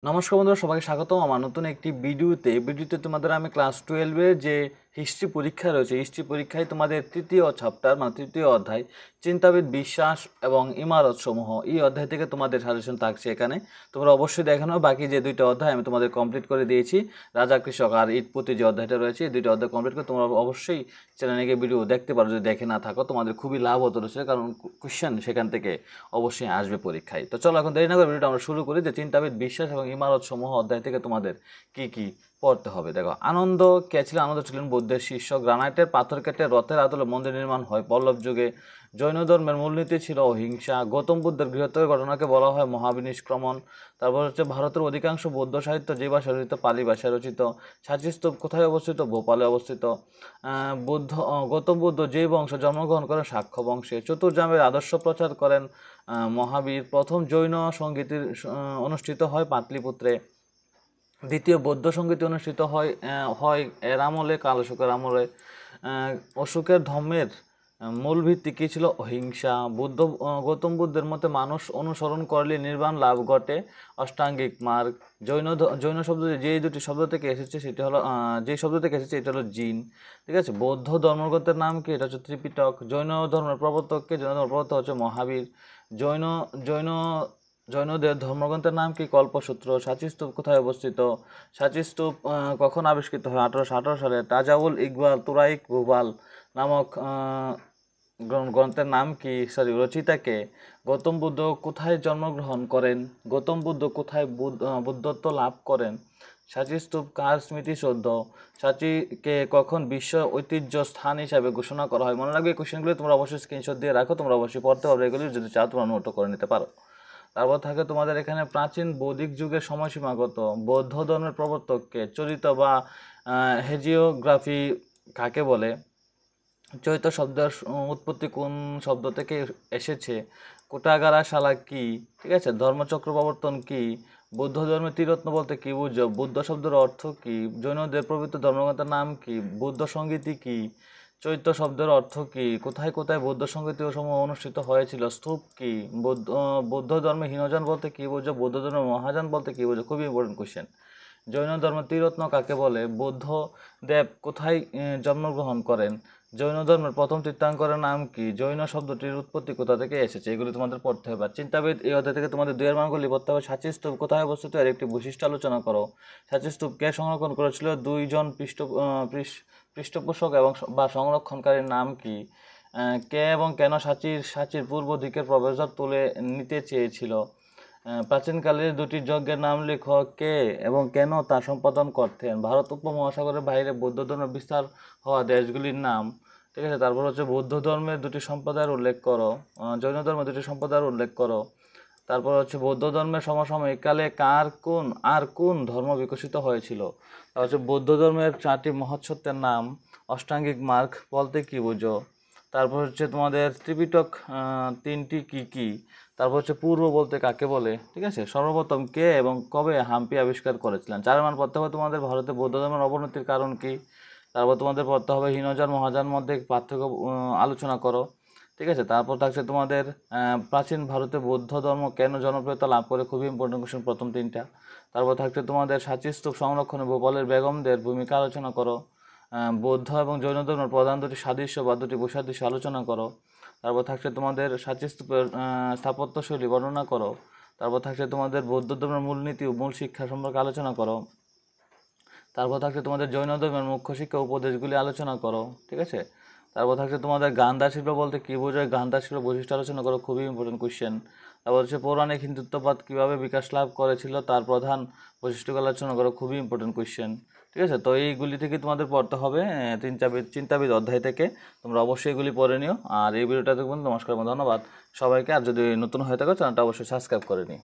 নমস্কার বন্ধুরা, সবাইকে স্বাগতম আমার নতুন একটি ভিডিওতে তোমাদের আমি ক্লাস 12-এর যে হিস্ট্রি পরীক্ষা রয়েছে, হিস্ট্রি পরীক্ষায় তোমাদের তৃতীয় চ্যাপ্টার মানে তৃতীয় অধ্যায় চিন্তাবিদ বিশ্বাস এবং ইমারত সমূহ, এই অধ্যায় থেকে তোমাদের সাজেশন থাকছে। এখানে তোমরা অবশ্যই দেখানো, বাকি যে দুইটা অধ্যায় আমি তোমাদের কমপ্লিট করে দিয়েছি, রাজা কৃষক আর ঈদপতি যে অধ্যায়টা রয়েছে, এই দুইটা অধ্যায় কমপ্লিট করে তোমরা অবশ্যই চ্যানেলে গিয়ে ভিডিও দেখতে পারো। যদি দেখে না থাকো তোমাদের খুবই লাভ হতে রয়েছে, কারণ কোশ্চেন সেখান থেকে অবশ্যই আসবে পরীক্ষায়। তো চলো এখন দেরি না করে ভিডিওটা আমরা শুরু করি। যে চিন্তাবিদ বিশ্বাস এবং ইমারত সমূহ অধ্যায় থেকে তোমাদের কি কি পড়তে হবে দেখো। আনন্দ কে ছিলেন? আনন্দ ছিলেন বুদ্ধের শিষ্য। গ্রানাইটের পাথর কেটে রথের আদলে মন্দির নির্মাণ হয় পল্লব যুগে। জৈন ধর্মের মূলনীতি ছিল অহিংসা। গৌতম বুদ্ধের বৃহত্তর ঘটনাকে বলা হয় মহাবিনিষ্ক্রমণ। তারপর হচ্ছে ভারতের অধিকাংশ বৌদ্ধ সাহিত্য যে ভাষায় রচিত, পালি ভাষায় রচিত। সাঁচি স্তূপ কোথায় অবস্থিত? ভোপালে অবস্থিত। গৌতম বুদ্ধ যে বংশে জন্মগ্রহণ করেন? শাক্য বংশে। চতুর্জামের আদর্শ প্রচার করেন মহাবীর। প্রথম জৈন সঙ্গীতের অনুষ্ঠিত হয় পাটলিপুত্রে। দ্বিতীয় বৌদ্ধ সঙ্গীত অনুষ্ঠিত হয় এর আমলে, কালশোকের আমলে। অশোকের ধর্মের মূল ভিত্তি কী ছিল? অহিংসা। গৌতম বুদ্ধের মতে মানুষ অনুসরণ করলে নির্বাণ লাভ ঘটে, অষ্টাঙ্গিক মার্গ। জৈন শব্দ যে দুটি শব্দ থেকে এসেছে সেটি হলো যে শব্দ থেকে এসেছে এটা হলো জিন, ঠিক আছে। বৌদ্ধ ধর্মগ্রন্থের নাম কি? এটা হচ্ছে ত্রিপিটক। জৈন ধর্মের প্রবর্তককে? জৈন ধর্মের প্রবর্তক হচ্ছে মহাবীর। জৈন জৈন জৈনদের ধর্মগ্রন্থের নাম কি? কল্পসূত্র। সাঁচি স্তূপ কোথায় অবস্থিত? সাঁচি স্তূপ কখন আবিষ্কৃত হয়? 1818 সালে। তাজাউল ইকবাল তুরাইক ভুবাল নামক গ্রন্থের নাম কি? রচিতাকে? গৌতম বুদ্ধ কোথায় জন্মগ্রহণ করেন? গৌতম বুদ্ধ কোথায় বুদ্ধত্ব লাভ করেন? সাঁচি স্তূপ কার স্মৃতিসৌধ? সাঁচিকে কখন বিশ্ব ঐতিহ্য স্থান হিসাবে ঘোষণা করা হয়? মনে রাখবে এই কোশ্চেনগুলি তোমরা অবশ্যই স্ক্রিনশট দিয়ে রাখো, তোমরা অবশ্যই পড়তে পারবে এগুলি, যদি চাও তোমরা নোটও করে নিতে পারো। তারপর থাকে তোমাদের এখানে প্রাচীন বৌদ্ধিক যুগের সময়সীমা কত? বৌদ্ধ ধর্মের প্রবর্তককে? চরিত বা হেজিওগ্রাফি কাকে বলে? চৈত্য শব্দের উৎপত্তি কোন শব্দ থেকে এসেছে? কোটাগারা শালা কি? ঠিক আছে। ধর্মচক্র প্রবর্তন কি? বৌদ্ধ ধর্মের ত্রিরত্ন বলতে কি বুঝো? বুদ্ধ শব্দের অর্থ কি? জৈনদের পবিত্র ধর্মগ্রন্থের নাম কি? বৌদ্ধ সঙ্গীতি কি? চৈত্য শব্দের অর্থ কি? কোথায় কোথায় বৌদ্ধ সঙ্গীতি সমূহ অনুষ্ঠিত হয়েছিল? স্তূপ কি? বৌদ্ধ ধর্মে হীনযান বলতে কি বুঝো? বৌদ্ধ ধর্মের মহাযান বলতে কি বুঝো? খুবই ইম্পর্টেন্ট কোশ্চেন। জৈন ধর্মের ত্রিরত্ন কাকে বলে? বৌদ্ধ দেব কোথায় জন্মগ্রহণ করেন? জৈন ধর্মের প্রথম তীর্থঙ্করের নাম কি? জৈন শব্দটির উৎপত্তি কোথা থেকে এসেছে? এগুলি তোমাদের পড়তে হবে। আর চিন্তাবিদ এই অধ্যায় থেকে তোমাদের দুইয়ের মানগুলি পড়তে হবে। সাঁচি স্তূপ কোথায় অবস্থিত? এর একটি বৈশিষ্ট্য আলোচনা করো। সাঁচি স্তূপ কে সংরক্ষণ করেছিল? দুইজন পৃষ্ঠপোষক এবং বা সংরক্ষণকারীর নাম কি? কে এবং কেন সাঁচির পূর্ব দিকের প্রবেশদ্বার তুলে নিতে চেয়েছিল? প্রাচীনকালের দুটি যজ্ঞের নাম লেখো। কে এবং কেন তা সম্পাদন করতেন? ভারত উপমহাসাগরের বাইরে বৌদ্ধ ধর্মের বিস্তার হওয়া দেশগুলির নাম, ঠিক আছে। তারপর হচ্ছে বৌদ্ধ ধর্মের দুটি সম্প্রদায়ের উল্লেখ করো। জৈন ধর্মের দুটি সম্প্রদায়ের উল্লেখ করো। তারপর হচ্ছে বৌদ্ধ ধর্মের সমসাময়িককালে কোন ধর্ম বিকশিত হয়েছিল? তারপর হচ্ছে বৌদ্ধ ধর্মের 4টি মহৎসত্যের নাম। অষ্টাঙ্গিক মার্গ বলতে কি বুঝো? তারপর হচ্ছে তোমাদের ত্রিপিটক 3টি কি কি? তারপর হচ্ছে পূর্ব বলতে কাকে বলে? ঠিক আছে। সর্বপ্রথম কে এবং কবে হাম্পি আবিষ্কার করেছিলেন? 4 মান পড়তে হবে তোমাদের। ভারতে বৌদ্ধ ধর্মের অবনতির কারণ কি? তারপর তোমাদের পড়তে হবে হীনযান মহাযান মধ্যে পার্থক্য আলোচনা করো, ঠিক আছে। তারপর থাকছে তোমাদের প্রাচীন ভারতে বৌদ্ধ ধর্ম কেন জনপ্রিয়তা লাভ করে? খুবই ইম্পর্টেন্ট কোশ্চেন প্রথম 3টা। তারপর থাকছে তোমাদের সাঁচি স্তূপ সংরক্ষণে ভোপালের বেগমদের ভূমিকা আলোচনা করো। বৌদ্ধ এবং জৈন ধর্মের প্রধান দুটি সাদৃশ্য বা দুটি বৈসাদৃশ্য আলোচনা করো। তারপর থাকছে তোমাদের সাঁচি স্তূপের স্থাপত্যশৈলী বর্ণনা করো। তারপর থাকছে তোমাদের বৌদ্ধ ধর্মের মূলনীতি ও মূল শিক্ষা সম্পর্কে আলোচনা করো। তারপর থাকছে তোমাদের জৈন ধর্মের মুখ্য শিক্ষা উপদেশগুলি আলোচনা করো, ঠিক আছে। তারপর থাকছে তোমাদের গান্ধার শিল্প বলতে কী বোঝায়? গান্ধার শিল্প বৈশিষ্ট্য আলোচনা করো, খুবই ইম্পর্টেন্ট কোশ্চেন। তারপর হচ্ছে পৌরাণিক হিন্দুত্ববাদ কীভাবে বিকাশ লাভ করেছিল তার প্রধান বৈশিষ্ট্যগুলো আলোচনা করো, খুবই ইম্পর্টেন্ট কোশ্চেন, ঠিক আছে। তো এইগুলি থেকে তোমাদের পড়তে হবে চিন্তাবিদ অধ্যায় থেকে। তোমরা অবশ্যই এগুলি পড়ে নিও। আর এই ভিডিওটা দেখবেন। নমস্কার, ধন্যবাদ সবাইকে। আর যদি নতুন হয়ে থাকো চ্যানেলটা অবশ্যই সাবস্ক্রাইব করে নিও।